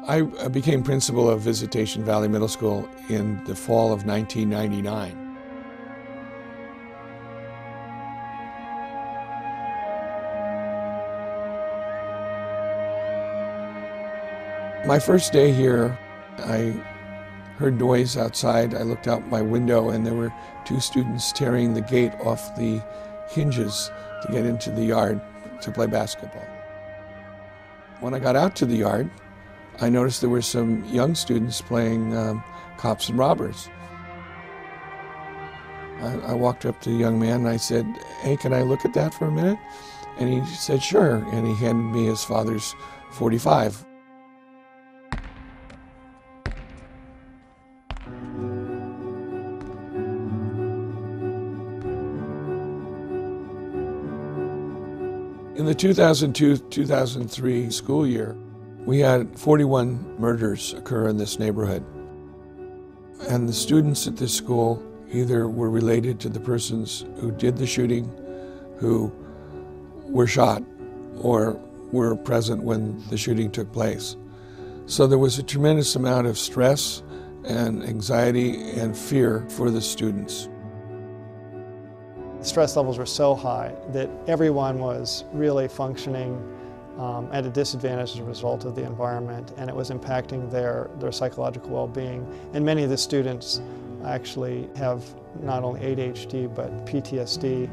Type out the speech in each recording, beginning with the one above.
I became principal of Visitation Valley Middle School in the fall of 1999. My first day here, I heard noise outside. I looked out my window and there were two students tearing the gate off the hinges to get into the yard to play basketball. When I got out to the yard, I noticed there were some young students playing cops and robbers. I walked up to the young man and I said, "Hey, can I look at that for a minute?" And he said, "Sure," and he handed me his father's .45. In the 2002-2003 school year, we had 41 murders occur in this neighborhood. And the students at this school either were related to the persons who did the shooting, who were shot, or were present when the shooting took place. So there was a tremendous amount of stress and anxiety and fear for the students. Stress levels were so high that everyone was really functioning at a disadvantage as a result of the environment, and it was impacting their psychological well-being. And many of the students actually have not only ADHD but PTSD.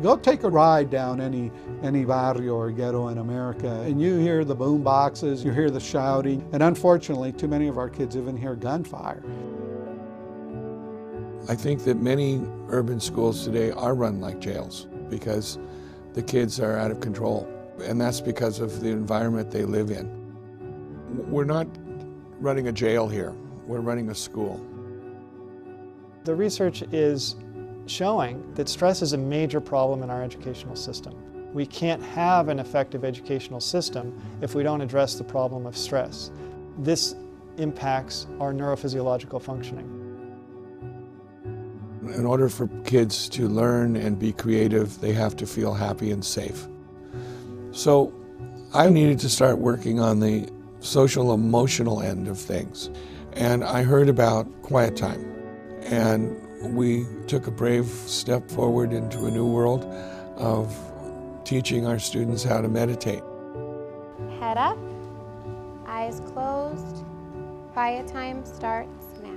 Go take a ride down any barrio or ghetto in America and you hear the boom boxes, you hear the shouting, and unfortunately too many of our kids even hear gunfire. I think that many urban schools today are run like jails because the kids are out of control, and that's because of the environment they live in. We're not running a jail here, we're running a school. The research is showing that stress is a major problem in our educational system. We can't have an effective educational system if we don't address the problem of stress. This impacts our neurophysiological functioning. In order for kids to learn and be creative, they have to feel happy and safe. So I needed to start working on the social emotional end of things. And I heard about quiet time. And we took a brave step forward into a new world of teaching our students how to meditate. Head up, eyes closed, quiet time starts now.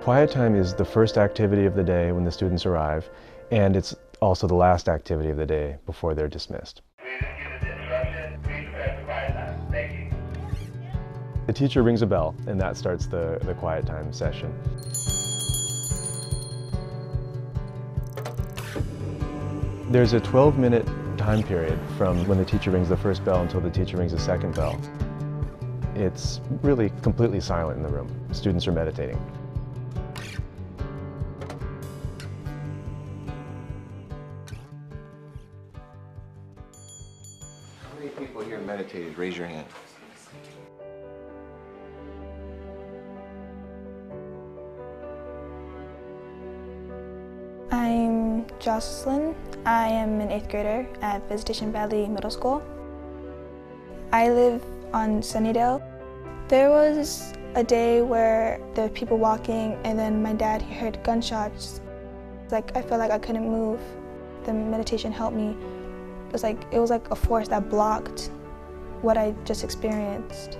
Quiet time is the first activity of the day when the students arrive, and it's also the last activity of the day before they're dismissed. The teacher rings a bell, and that starts the quiet time session. There's a 12-minute time period from when the teacher rings the first bell until the teacher rings the second bell. It's really completely silent in the room. Students are meditating. How many people here meditated? Raise your hand. I'm Jocelyn. I am an 8th grader at Visitation Valley Middle School. I live on Sunnydale. There was a day where there were people walking and then my dad heard gunshots. I felt like I couldn't move. The meditation helped me it was like a force that blocked what I just experienced.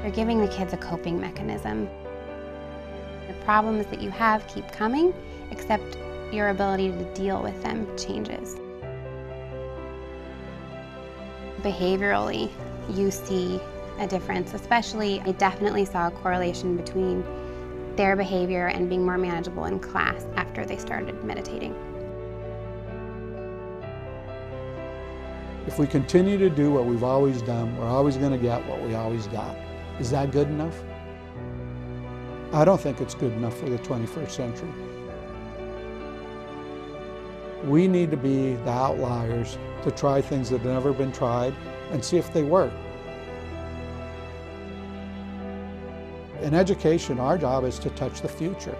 You're giving the kids a coping mechanism. The problems that you have keep coming, except your ability to deal with them changes. Behaviorally, you see a difference, especially I definitely saw a correlation between their behavior and being more manageable in class after they started meditating. If we continue to do what we've always done, we're always going to get what we always got. Is that good enough? I don't think it's good enough for the 21st century. We need to be the outliers to try things that have never been tried and see if they work. In education, our job is to touch the future.